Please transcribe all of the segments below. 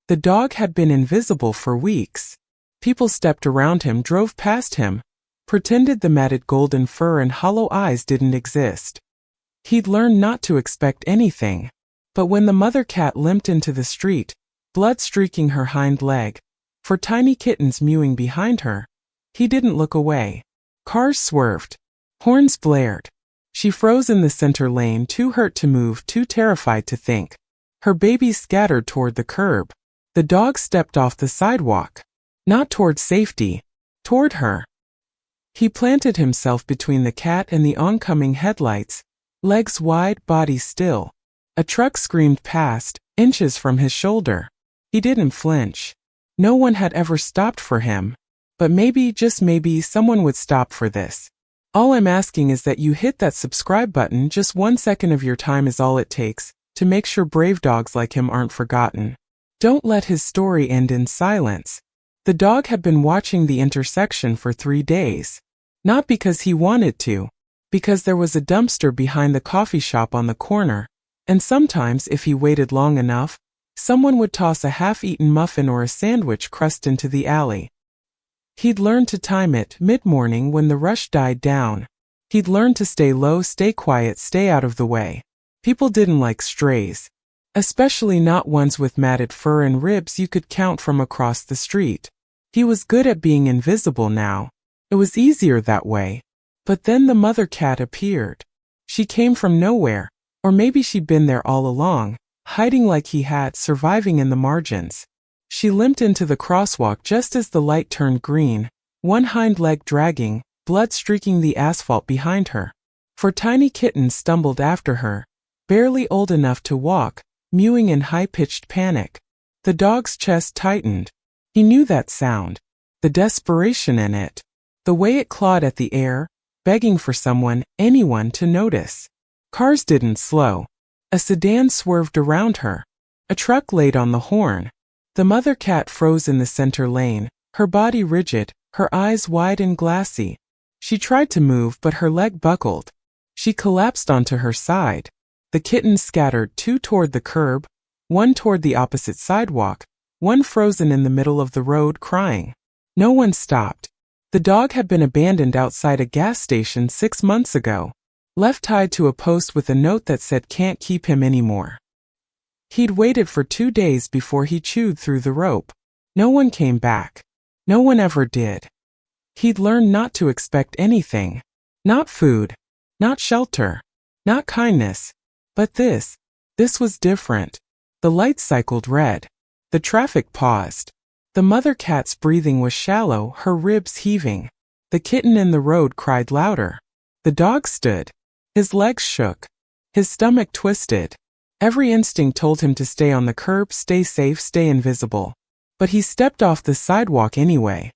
The dog had been invisible for weeks. People stepped around him, drove past him, pretended the matted golden fur and hollow eyes didn't exist. He'd learned not to expect anything. But when the mother cat limped into the street, blood streaking her hind leg, for tiny kittens mewing behind her, he didn't look away. Cars swerved. Horns blared. She froze in the center lane, too hurt to move, too terrified to think. Her babies scattered toward the curb. The dog stepped off the sidewalk. Not toward safety, toward her. He planted himself between the cat and the oncoming headlights, legs wide, body still. A truck screamed past, inches from his shoulder. He didn't flinch. No one had ever stopped for him. But maybe, just maybe, someone would stop for this. All I'm asking is that you hit that subscribe button. Just 1 second of your time is all it takes to make sure brave dogs like him aren't forgotten. Don't let his story end in silence. The dog had been watching the intersection for 3 days. Not because he wanted to, because there was a dumpster behind the coffee shop on the corner, and sometimes, if he waited long enough, someone would toss a half-eaten muffin or a sandwich crust into the alley. He'd learned to time it, mid-morning when the rush died down. He'd learned to stay low, stay quiet, stay out of the way. People didn't like strays. Especially not ones with matted fur and ribs you could count from across the street. He was good at being invisible now. It was easier that way. But then the mother cat appeared. She came from nowhere, or maybe she'd been there all along, hiding like he had, surviving in the margins. She limped into the crosswalk just as the light turned green, one hind leg dragging, blood streaking the asphalt behind her. 4 tiny kittens stumbled after her, barely old enough to walk, mewing in high-pitched panic. The dog's chest tightened. He knew that sound. The desperation in it. The way it clawed at the air, begging for someone, anyone, to notice. Cars didn't slow. A sedan swerved around her. A truck laid on the horn. The mother cat froze in the center lane, her body rigid, her eyes wide and glassy. She tried to move, but her leg buckled. She collapsed onto her side. The kittens scattered, 2 toward the curb, 1 toward the opposite sidewalk, 1 frozen in the middle of the road, crying. No one stopped. The dog had been abandoned outside a gas station 6 months ago, left tied to a post with a note that said can't keep him anymore. He'd waited for 2 days before he chewed through the rope. No one came back. No one ever did. He'd learned not to expect anything. Not food. Not shelter. Not kindness. But this was different. The lights cycled red. The traffic paused. The mother cat's breathing was shallow, her ribs heaving. The kitten in the road cried louder. The dog stood. His legs shook. His stomach twisted. Every instinct told him to stay on the curb, stay safe, stay invisible. But he stepped off the sidewalk anyway.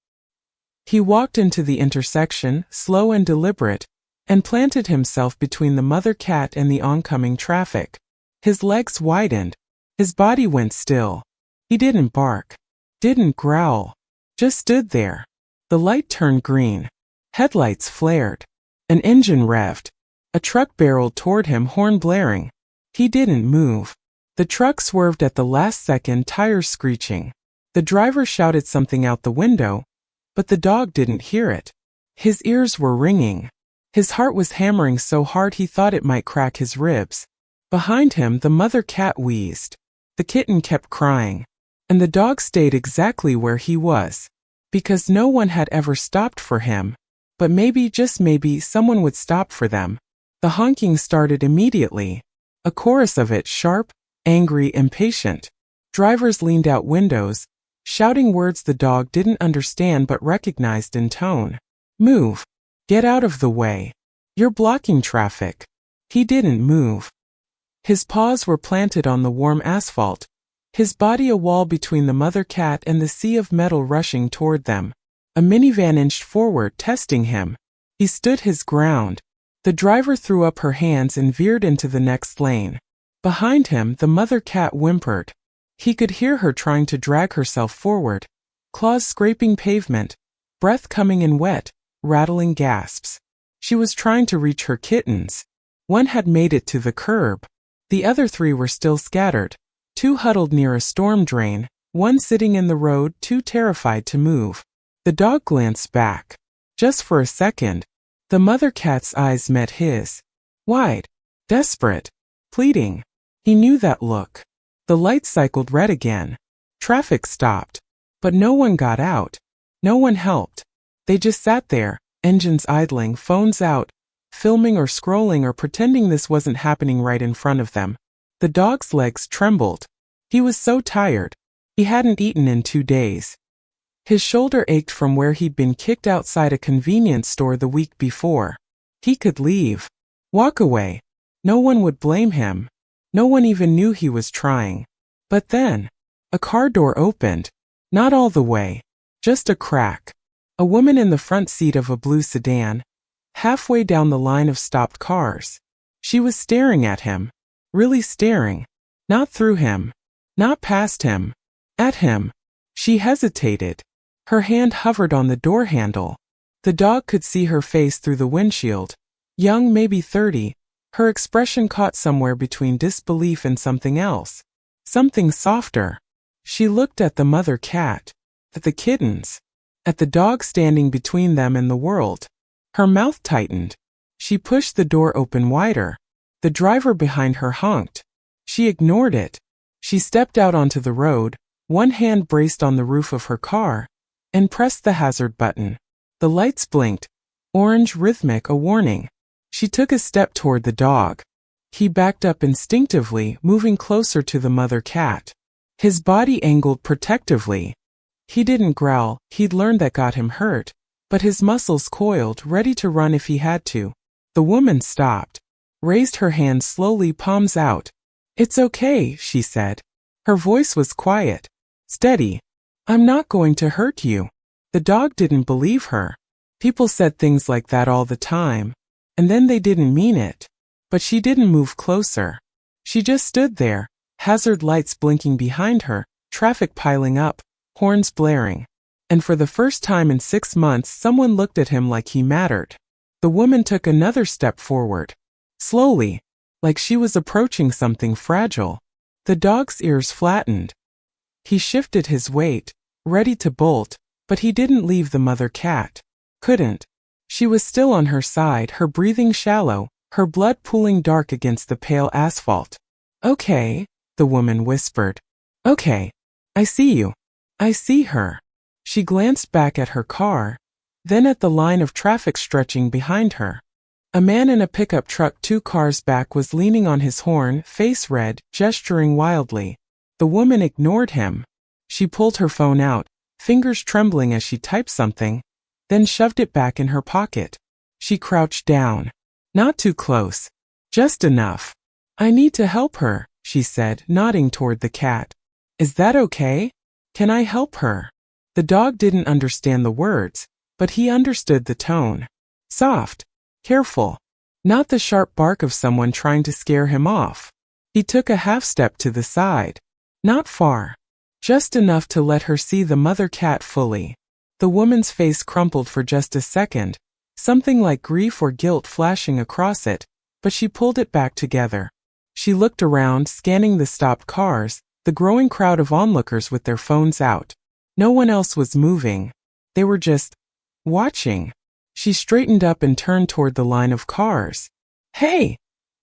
He walked into the intersection, slow and deliberate, and planted himself between the mother cat and the oncoming traffic. His legs widened. His body went still. He didn't bark. Didn't growl. Just stood there. The light turned green. Headlights flared. An engine revved. A truck barreled toward him, horn blaring. He didn't move. The truck swerved at the last second, tires screeching. The driver shouted something out the window, but the dog didn't hear it. His ears were ringing. His heart was hammering so hard he thought it might crack his ribs. Behind him, the mother cat wheezed. The kitten kept crying. And the dog stayed exactly where he was. Because no one had ever stopped for him. But maybe, just maybe, someone would stop for them. The honking started immediately. A chorus of it, sharp, angry, impatient. Drivers leaned out windows, shouting words the dog didn't understand but recognized in tone. Move. Get out of the way. You're blocking traffic. He didn't move. His paws were planted on the warm asphalt, his body a wall between the mother cat and the sea of metal rushing toward them. A minivan inched forward, testing him. He stood his ground. The driver threw up her hands and veered into the next lane. Behind him, the mother cat whimpered. He could hear her trying to drag herself forward, claws scraping pavement, breath coming in wet, rattling gasps. She was trying to reach her kittens. 1 had made it to the curb. The other 3 were still scattered, 2 huddled near a storm drain, one sitting in the road too terrified to move. The dog glanced back. Just for a second, the mother cat's eyes met his. Wide, desperate, pleading. He knew that look. The lights cycled red again. Traffic stopped. But no one got out. No one helped. They just sat there, engines idling, phones out, filming or scrolling or pretending this wasn't happening right in front of them. The dog's legs trembled. He was so tired. He hadn't eaten in 2 days. His shoulder ached from where he'd been kicked outside a convenience store the week before. He could leave. Walk away. No one would blame him. No one even knew he was trying. But then, a car door opened. Not all the way. Just a crack. A woman in the front seat of a blue sedan, halfway down the line of stopped cars. She was staring at him. Really staring. Not through him. Not past him. At him. She hesitated. Her hand hovered on the door handle. The dog could see her face through the windshield. Young, maybe 30, her expression caught somewhere between disbelief and something else. Something softer. She looked at the mother cat. At the kittens. At the dog standing between them and the world. Her mouth tightened. She pushed the door open wider. The driver behind her honked. She ignored it. She stepped out onto the road, one hand braced on the roof of her car, and pressed the hazard button. The lights blinked. Orange, rhythmic, a warning. She took a step toward the dog. He backed up instinctively, moving closer to the mother cat. His body angled protectively. He didn't growl, he'd learned that got him hurt, but his muscles coiled, ready to run if he had to. The woman stopped, raised her hands slowly, palms out. "It's okay," she said. Her voice was quiet, steady. "I'm not going to hurt you." The dog didn't believe her. People said things like that all the time, and then they didn't mean it. But she didn't move closer. She just stood there, hazard lights blinking behind her, traffic piling up, horns blaring. And for the first time in 6 months, someone looked at him like he mattered. The woman took another step forward. Slowly, like she was approaching something fragile. The dog's ears flattened. He shifted his weight, ready to bolt, but he didn't leave the mother cat. Couldn't. She was still on her side, her breathing shallow, her blood pooling dark against the pale asphalt. "Okay," the woman whispered. "Okay. I see you. I see her." She glanced back at her car, then at the line of traffic stretching behind her. A man in a pickup truck 2 cars back was leaning on his horn, face red, gesturing wildly. The woman ignored him. She pulled her phone out, fingers trembling as she typed something, then shoved it back in her pocket. She crouched down. Not too close. Just enough. "I need to help her," she said, nodding toward the cat. "Is that okay? Can I help her?" The dog didn't understand the words, but he understood the tone. Soft. Careful. Not the sharp bark of someone trying to scare him off. He took a half step to the side. Not far. Just enough to let her see the mother cat fully. The woman's face crumpled for just a second, something like grief or guilt flashing across it, but she pulled it back together. She looked around, scanning the stopped cars, the growing crowd of onlookers with their phones out. No one else was moving. They were just watching. She straightened up and turned toward the line of cars. "Hey!"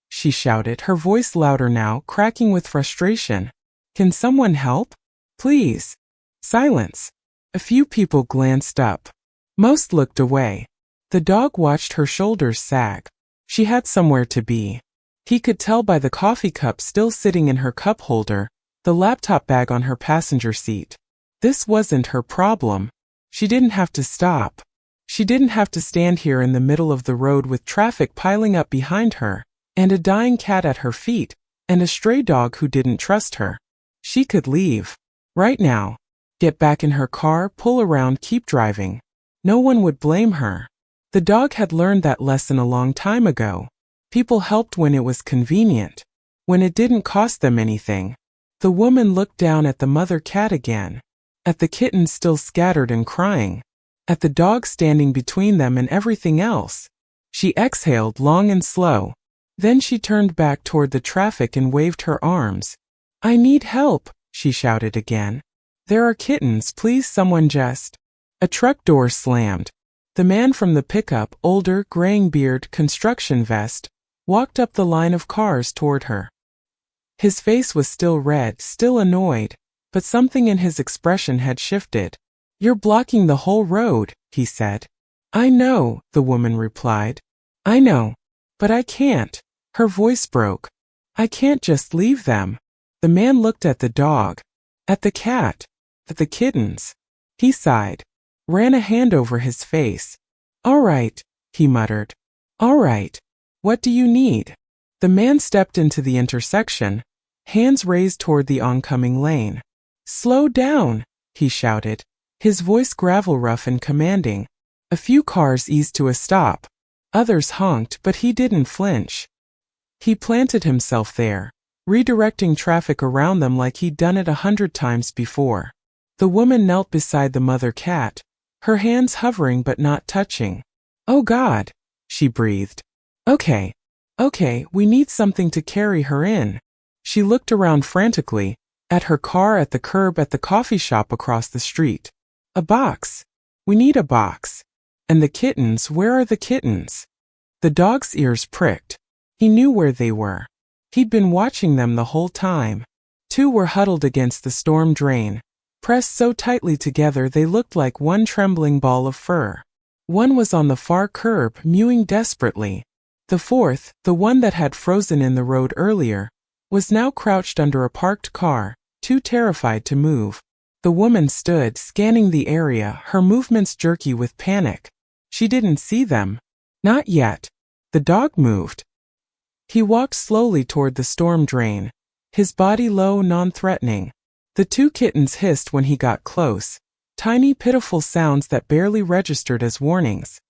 she shouted, her voice louder now, cracking with frustration. "Can someone help? Please." Silence. A few people glanced up. Most looked away. The dog watched her shoulders sag. She had somewhere to be. He could tell by the coffee cup still sitting in her cup holder, the laptop bag on her passenger seat. This wasn't her problem. She didn't have to stop. She didn't have to stand here in the middle of the road with traffic piling up behind her, and a dying cat at her feet, and a stray dog who didn't trust her. She could leave. Right now. Get back in her car, pull around, keep driving. No one would blame her. The dog had learned that lesson a long time ago. People helped when it was convenient, when it didn't cost them anything. The woman looked down at the mother cat again, at the kittens still scattered and crying, at the dog standing between them and everything else. She exhaled long and slow. Then she turned back toward the traffic and waved her arms. "I need help," she shouted again. There are kittens, please someone just. A truck door slammed. The man from the pickup, older, graying beard, construction vest, walked up the line of cars toward her. His face was still red, still annoyed, but something in his expression had shifted. You're blocking the whole road, he said. I know, the woman replied. I know. But I can't. Her voice broke. I can't just leave them. The man looked at the dog, at the cat, at the kittens. He sighed, ran a hand over his face. All right, he muttered. All right. What do you need? The man stepped into the intersection, hands raised toward the oncoming lane. Slow down, he shouted, his voice gravel-rough and commanding. A few cars eased to a stop. Others honked, but he didn't flinch. He planted himself there, redirecting traffic around them like he'd done it 100 times before. The woman knelt beside the mother cat, her hands hovering but not touching. Oh God, she breathed. Okay, we need something to carry her in. She looked around frantically, at her car, at the curb, at the coffee shop across the street. A box. We need a box. And the kittens, where are the kittens? The dog's ears pricked. He knew where they were. He'd been watching them the whole time. 2 were huddled against the storm drain, pressed so tightly together they looked like one trembling ball of fur. 1 was on the far curb, mewing desperately. The 4th, the one that had frozen in the road earlier, was now crouched under a parked car, too terrified to move. The woman stood, scanning the area, her movements jerky with panic. She didn't see them. Not yet. The dog moved. He walked slowly toward the storm drain, his body low, non-threatening. The 2 kittens hissed when he got close, tiny pitiful sounds that barely registered as warnings.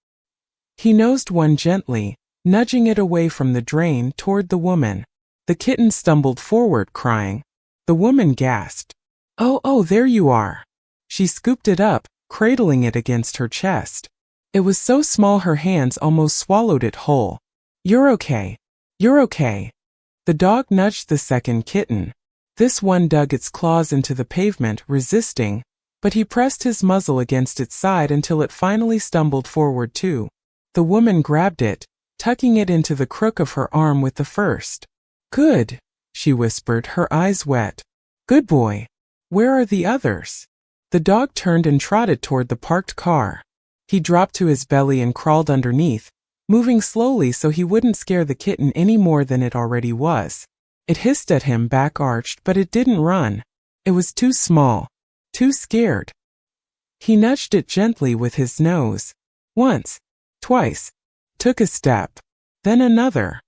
He nosed one gently, nudging it away from the drain toward the woman. The kitten stumbled forward, crying. The woman gasped. Oh, there you are. She scooped it up, cradling it against her chest. It was so small her hands almost swallowed it whole. You're okay. You're okay. The dog nudged the second kitten. This one dug its claws into the pavement, resisting, but he pressed his muzzle against its side until it finally stumbled forward too. The woman grabbed it, tucking it into the crook of her arm with the first. Good, she whispered, her eyes wet. Good boy. Where are the others? The dog turned and trotted toward the parked car. He dropped to his belly and crawled underneath, moving slowly so he wouldn't scare the kitten any more than it already was. It hissed at him, back arched, but it didn't run. It was too small, too scared. He nudged it gently with his nose. Once, twice, took a step, then another.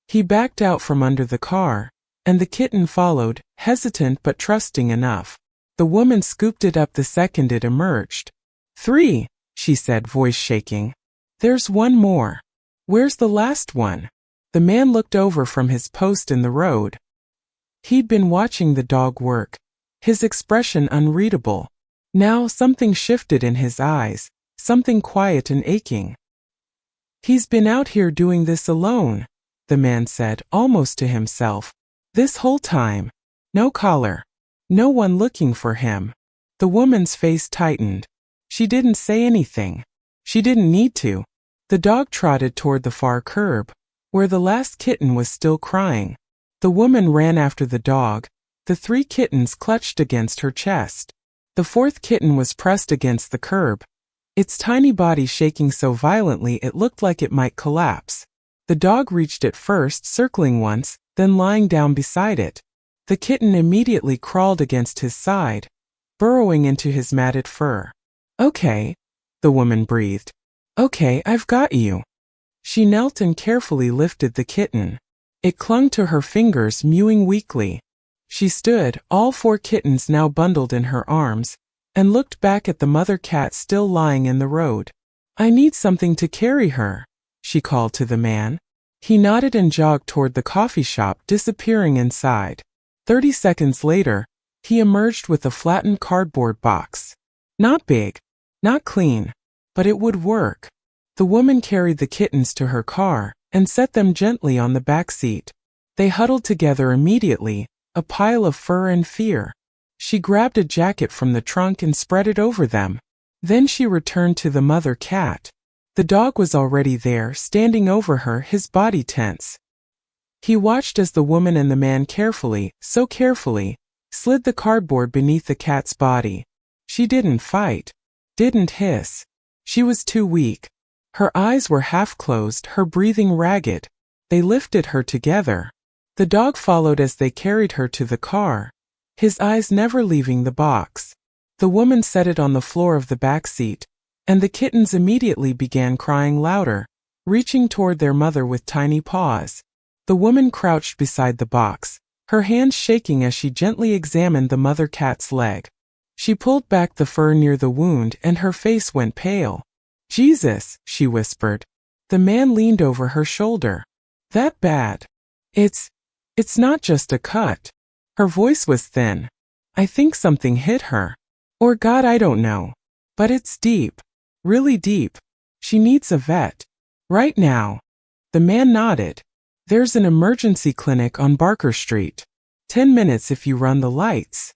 He backed out from under the car, and the kitten followed, hesitant but trusting enough. The woman scooped it up the second it emerged. 3, she said, voice shaking. There's one more. Where's the last one? The man looked over from his post in the road. He'd been watching the dog work, his expression unreadable. Now something shifted in his eyes, something quiet and aching. He's been out here doing this alone, the man said, almost to himself. This whole time. No collar. No one looking for him. The woman's face tightened. She didn't say anything. She didn't need to. The dog trotted toward the far curb, where the last kitten was still crying. The woman ran after the dog, the 3 kittens clutched against her chest. The 4th kitten was pressed against the curb, its tiny body shaking so violently it looked like it might collapse. The dog reached it first, circling once, then lying down beside it. The kitten immediately crawled against his side, burrowing into his matted fur. Okay, the woman breathed. Okay, I've got you. She knelt and carefully lifted the kitten. It clung to her fingers, mewing weakly. She stood, all 4 kittens now bundled in her arms, and looked back at the mother cat still lying in the road. I need something to carry her, she called to the man. He nodded and jogged toward the coffee shop, disappearing inside. 30 seconds later, he emerged with a flattened cardboard box. Not big, not clean, but it would work. The woman carried the kittens to her car and set them gently on the back seat. They huddled together immediately, a pile of fur and fear. She grabbed a jacket from the trunk and spread it over them. Then she returned to the mother cat. The dog was already there, standing over her, his body tense. He watched as the woman and the man carefully, so carefully, slid the cardboard beneath the cat's body. She didn't fight, didn't hiss. She was too weak. Her eyes were half closed, her breathing ragged. They lifted her together. The dog followed as they carried her to the car, his eyes never leaving the box. The woman set it on the floor of the back seat, and the kittens immediately began crying louder, reaching toward their mother with tiny paws. The woman crouched beside the box, her hands shaking as she gently examined the mother cat's leg. She pulled back the fur near the wound and her face went pale. "Jesus," she whispered. The man leaned over her shoulder. "That bad? It's not just a cut." Her voice was thin. "I think something hit her. Or God, I don't know. But it's deep. Really deep. She needs a vet. Right now." The man nodded. "There's an emergency clinic on Barker Street. 10 minutes if you run the lights."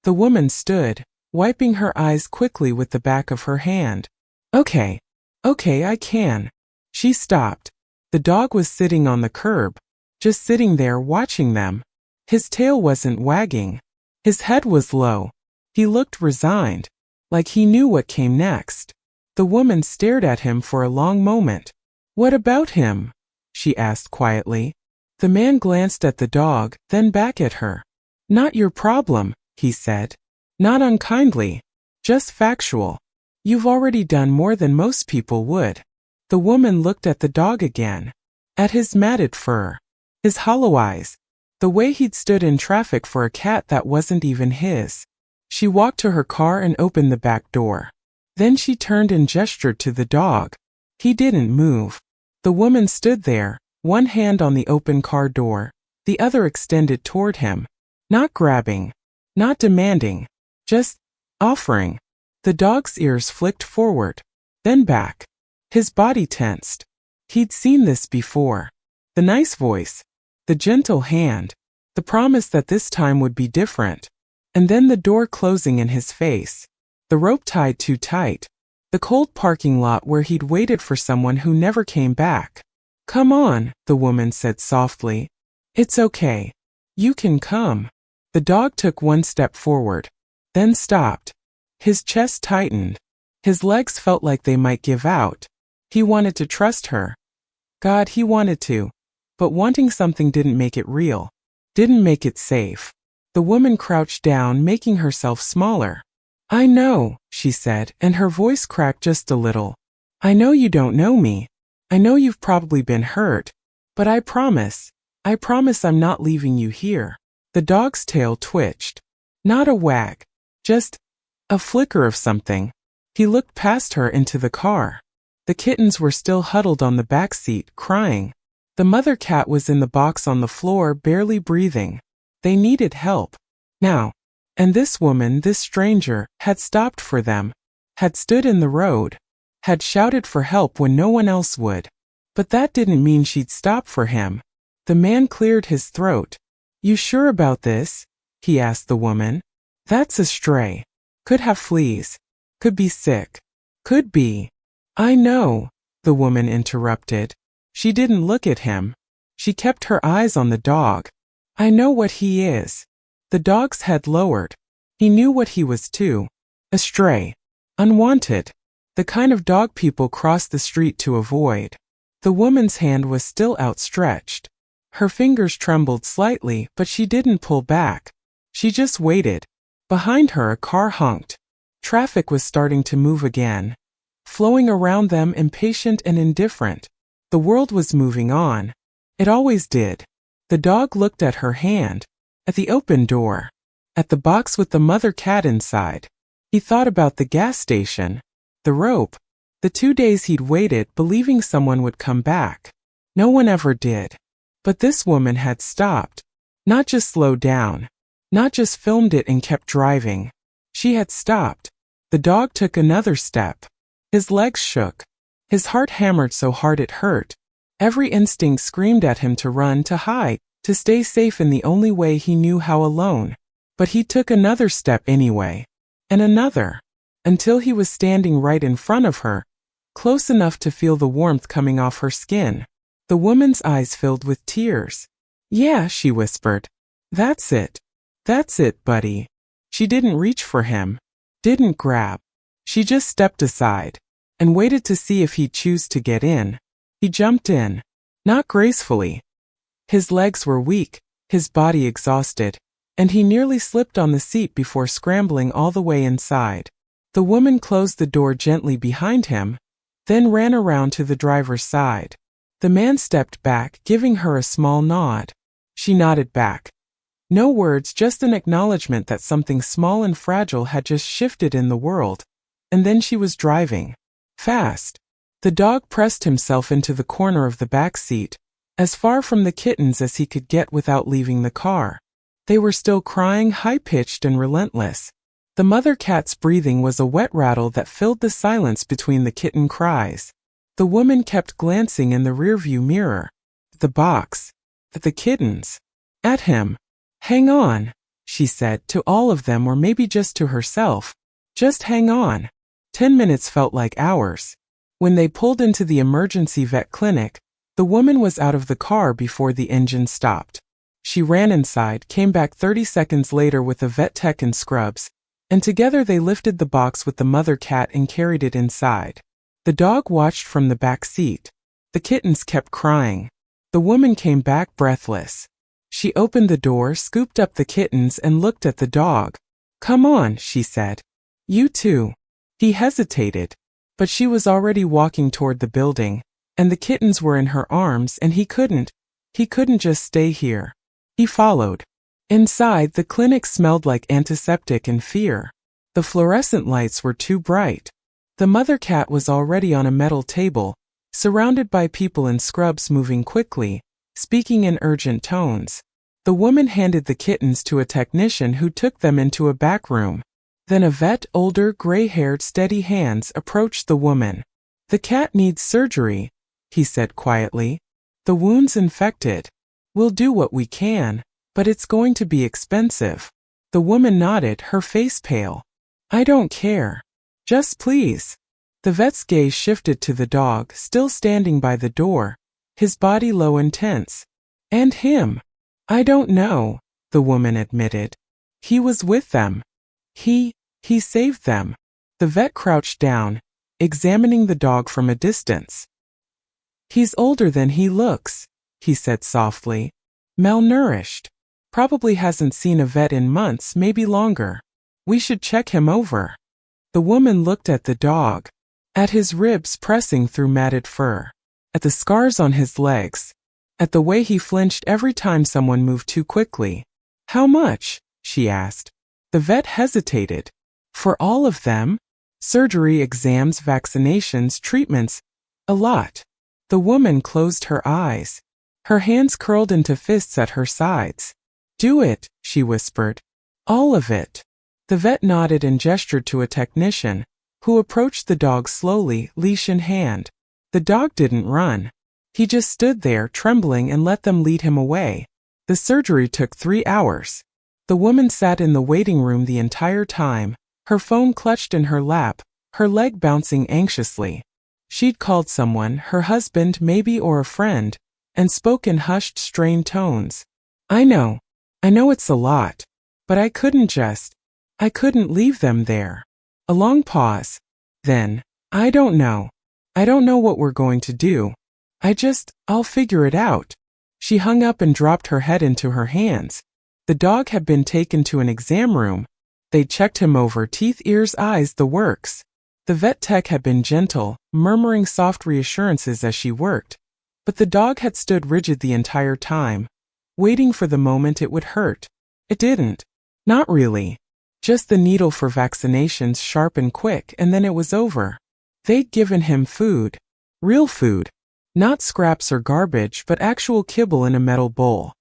The woman stood, wiping her eyes quickly with the back of her hand. Okay, I can." She stopped. The dog was sitting on the curb, just sitting there watching them. His tail wasn't wagging. His head was low. He looked resigned, like he knew what came next. The woman stared at him for a long moment. "What about him?" she asked quietly. The man glanced at the dog, then back at her. "Not your problem," he said. "Not unkindly. Just factual. You've already done more than most people would." The woman looked at the dog again. At his matted fur. His hollow eyes. The way he'd stood in traffic for a cat that wasn't even his. She walked to her car and opened the back door. Then she turned and gestured to the dog. He didn't move. The woman stood there, one hand on the open car door, the other extended toward him. Not grabbing. Not demanding. Just offering. The dog's ears flicked forward, then back. His body tensed. He'd seen this before. The nice voice. The gentle hand. The promise that this time would be different. And then the door closing in his face. The rope tied too tight. The cold parking lot where he'd waited for someone who never came back. "Come on," the woman said softly. "It's okay. You can come." The dog took one step forward, then stopped. His chest tightened. His legs felt like they might give out. He wanted to trust her. God, he wanted to. But wanting something didn't make it real. Didn't make it safe. The woman crouched down, making herself smaller. "I know," she said, and her voice cracked just a little. "I know you don't know me. I know you've probably been hurt. But I promise I'm not leaving you here." The dog's tail twitched. Not a wag. Just a flicker of something. He looked past her into the car. The kittens were still huddled on the back seat, crying. The mother cat was in the box on the floor, barely breathing. They needed help. Now. And this woman, this stranger, had stopped for them. Had stood in the road. Had shouted for help when no one else would. But that didn't mean she'd stop for him. The man cleared his throat. "You sure about this?" he asked the woman. "That's a stray. Could have fleas. Could be sick. Could be." "I know," the woman interrupted. She didn't look at him. She kept her eyes on the dog. "I know what he is." The dog's head lowered. He knew what he was too. A stray. Unwanted. The kind of dog people cross the street to avoid. The woman's hand was still outstretched. Her fingers trembled slightly, but she didn't pull back. She just waited. Behind her a car honked. Traffic was starting to move again. Flowing around them, impatient and indifferent. The world was moving on. It always did. The dog looked at her hand. At the open door. At the box with the mother cat inside. He thought about the gas station. The rope. The 2 days he'd waited, believing someone would come back. No one ever did. But this woman had stopped. Not just slowed down. Not just filmed it and kept driving. She had stopped. The dog took another step. His legs shook. His heart hammered so hard it hurt. Every instinct screamed at him to run, to hide, to stay safe in the only way he knew how, alone. But he took another step anyway. And another. Until he was standing right in front of her, close enough to feel the warmth coming off her skin. The woman's eyes filled with tears. "Yeah," she whispered. "That's it. That's it, buddy." She didn't reach for him. Didn't grab. She just stepped aside and waited to see if he'd choose to get in. He jumped in. Not gracefully. His legs were weak, his body exhausted, and he nearly slipped on the seat before scrambling all the way inside. The woman closed the door gently behind him, then ran around to the driver's side. The man stepped back, giving her a small nod. She nodded back. No words, just an acknowledgement that something small and fragile had just shifted in the world. And then she was driving. Fast. The dog pressed himself into the corner of the back seat, as far from the kittens as he could get without leaving the car. They were still crying, high-pitched and relentless. The mother cat's breathing was a wet rattle that filled the silence between the kitten cries. The woman kept glancing in the rearview mirror. At the box. At the kittens. At him. "Hang on," she said, to all of them or maybe just to herself. "Just hang on." 10 minutes felt like hours. When they pulled into the emergency vet clinic, the woman was out of the car before the engine stopped. She ran inside, came back 30 seconds later with a vet tech and scrubs, and together they lifted the box with the mother cat and carried it inside. The dog watched from the back seat. The kittens kept crying. The woman came back breathless. She opened the door, scooped up the kittens, and looked at the dog. "Come on," she said. "You too." He hesitated, but she was already walking toward the building, and the kittens were in her arms, and he couldn't just stay here. He followed. Inside, the clinic smelled like antiseptic and fear. The fluorescent lights were too bright. The mother cat was already on a metal table, surrounded by people in scrubs moving quickly, speaking in urgent tones. The woman handed the kittens to a technician who took them into a back room. Then a vet, older, gray-haired, steady hands, approached the woman. "The cat needs surgery," he said quietly. "The wound's infected. We'll do what we can, but it's going to be expensive." The woman nodded, her face pale. "I don't care. Just please." The vet's gaze shifted to the dog, still standing by the door, his body low and tense. "And him." "I don't know," the woman admitted. "He was with them. He saved them." The vet crouched down, examining the dog from a distance. "He's older than he looks," he said softly. "Malnourished. Probably hasn't seen a vet in months, maybe longer. We should check him over." The woman looked at the dog, at his ribs pressing through matted fur, at the scars on his legs, at the way he flinched every time someone moved too quickly. "How much?" she asked. The vet hesitated. "For all of them? Surgery, exams, vaccinations, treatments. A lot." The woman closed her eyes. Her hands curled into fists at her sides. "Do it," she whispered. "All of it." The vet nodded and gestured to a technician, who approached the dog slowly, leash in hand. The dog didn't run. He just stood there, trembling, and let them lead him away. The surgery took 3 hours. The woman sat in the waiting room the entire time, her phone clutched in her lap, her leg bouncing anxiously. She'd called someone, her husband maybe or a friend, and spoke in hushed, strained tones. I know it's a lot, but I couldn't leave them there." A long pause. Then, I don't know what we're going to do. I'll figure it out." She hung up and dropped her head into her hands. The dog had been taken to an exam room. They checked him over, teeth, ears, eyes, the works. The vet tech had been gentle, murmuring soft reassurances as she worked, but the dog had stood rigid the entire time, waiting for the moment it would hurt. It didn't. Not really. Just the needle for vaccinations, sharp and quick, and then it was over. They'd given him food. Real food. Not scraps or garbage, but actual kibble in a metal bowl.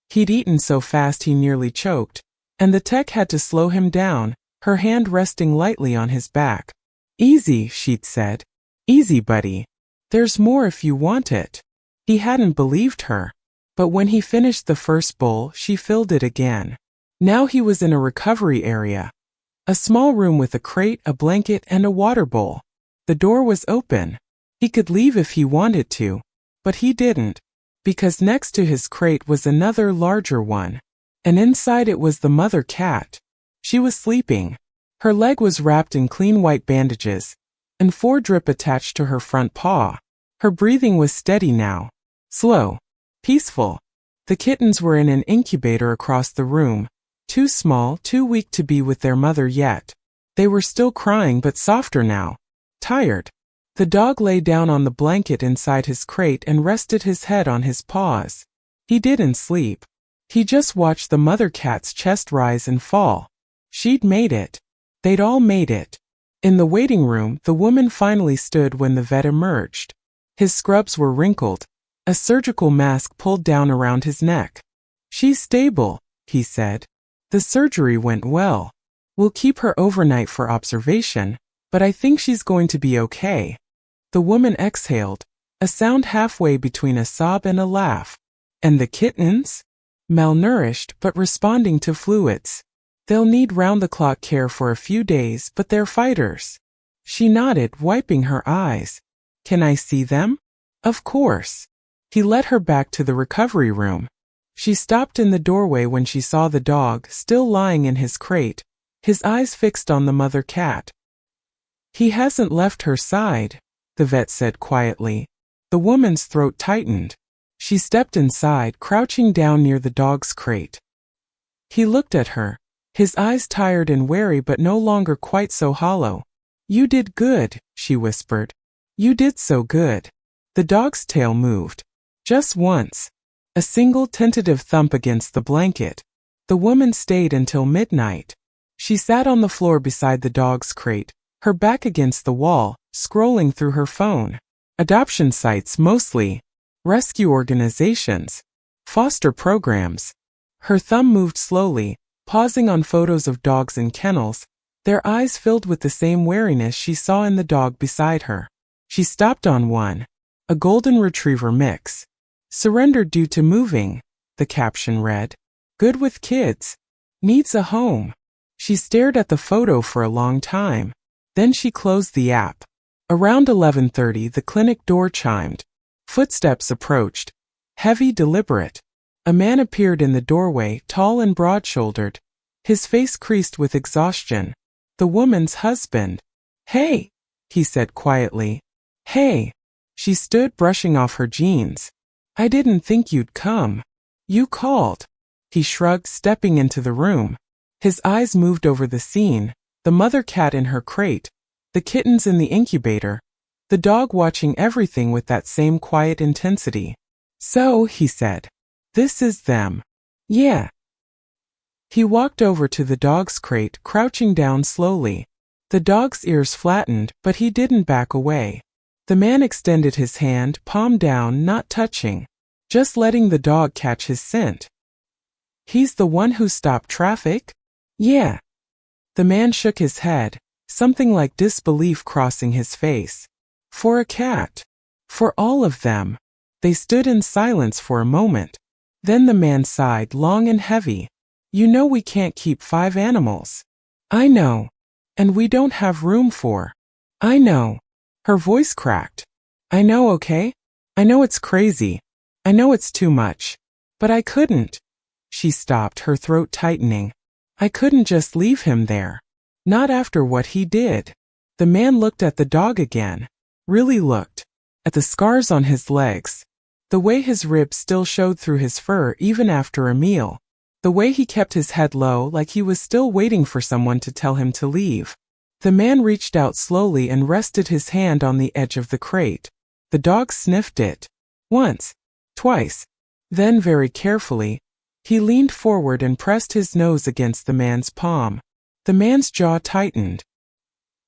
He'd eaten so fast he nearly choked, and the tech had to slow him down, her hand resting lightly on his back. "Easy," she'd said. "Easy, buddy. There's more if you want it." He hadn't believed her, but when he finished the first bowl, she filled it again. Now he was in a recovery area. A small room with a crate, a blanket, and a water bowl. The door was open. He could leave if he wanted to, but he didn't, because next to his crate was another larger one, and inside it was the mother cat. She was sleeping. Her leg was wrapped in clean white bandages, and 4 drip attached to her front paw. Her breathing was steady now. Slow. Peaceful. The kittens were in an incubator across the room, too small, too weak to be with their mother yet. They were still crying but softer now. Tired. The dog lay down on the blanket inside his crate and rested his head on his paws. He didn't sleep. He just watched the mother cat's chest rise and fall. She'd made it. They'd all made it. In the waiting room, the woman finally stood when the vet emerged. His scrubs were wrinkled, a surgical mask pulled down around his neck. "She's stable," he said. "The surgery went well. We'll keep her overnight for observation, but I think she's going to be okay." The woman exhaled, a sound halfway between a sob and a laugh. "And the kittens?" "Malnourished but responding to fluids. They'll need round-the-clock care for a few days, but they're fighters." She nodded, wiping her eyes. "Can I see them?" "Of course." He led her back to the recovery room. She stopped in the doorway when she saw the dog still lying in his crate, his eyes fixed on the mother cat. "He hasn't left her side," the vet said quietly. The woman's throat tightened. She stepped inside, crouching down near the dog's crate. He looked at her, his eyes tired and wary but no longer quite so hollow. "You did good," she whispered. "You did so good." The dog's tail moved. Just once. A single tentative thump against the blanket. The woman stayed until midnight. She sat on the floor beside the dog's crate, her back against the wall, scrolling through her phone. Adoption sites mostly. Rescue organizations. Foster programs. Her thumb moved slowly, pausing on photos of dogs in kennels, their eyes filled with the same wariness she saw in the dog beside her. She stopped on one. A golden retriever mix. "Surrendered due to moving," the caption read. "Good with kids. Needs a home." She stared at the photo for a long time. Then she closed the app. Around 11:30, the clinic door chimed. Footsteps approached. Heavy, deliberate. A man appeared in the doorway, tall and broad-shouldered, his face creased with exhaustion. The woman's husband. "Hey," he said quietly. "Hey." She stood, brushing off her jeans. "I didn't think you'd come." "You called." He shrugged, stepping into the room. His eyes moved over the scene, the mother cat in her crate, the kittens in the incubator, the dog watching everything with that same quiet intensity. "So," he said, "this is them." "Yeah." He walked over to the dog's crate, crouching down slowly. The dog's ears flattened, but he didn't back away. The man extended his hand, palm down, not touching, just letting the dog catch his scent. "He's the one who stopped traffic?" "Yeah." The man shook his head, something like disbelief crossing his face. "For a cat." "For all of them." They stood in silence for a moment. Then the man sighed, long and heavy. "You know we can't keep 5 animals." "I know. And we don't have room for." "I know." Her voice cracked. "I know, okay? I know it's crazy. I know it's too much. But I couldn't." She stopped, her throat tightening. "I couldn't just leave him there. Not after what he did." The man looked at the dog again. Really looked. At the scars on his legs. The way his ribs still showed through his fur even after a meal. The way he kept his head low like he was still waiting for someone to tell him to leave. The man reached out slowly and rested his hand on the edge of the crate. The dog sniffed it. Once. Twice. Then very carefully, he leaned forward and pressed his nose against the man's palm. The man's jaw tightened.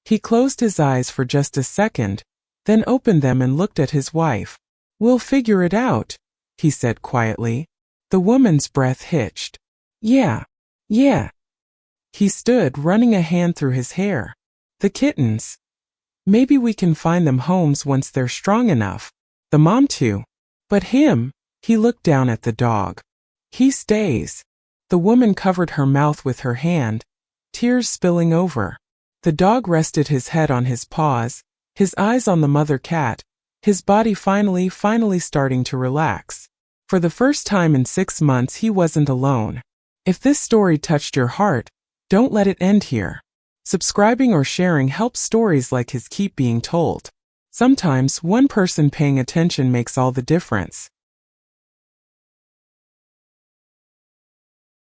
He closed his eyes for just a second, then opened them and looked at his wife. "We'll figure it out," he said quietly. The woman's breath hitched. Yeah. He stood, running a hand through his hair. "The kittens. Maybe we can find them homes once they're strong enough. The mom too. But him," he looked down at the dog. "He stays." The woman covered her mouth with her hand, tears spilling over. The dog rested his head on his paws, his eyes on the mother cat, his body finally starting to relax. For the first time in 6 months he wasn't alone. If this story touched your heart, don't let it end here. Subscribing or sharing helps stories like his keep being told. Sometimes one person paying attention makes all the difference.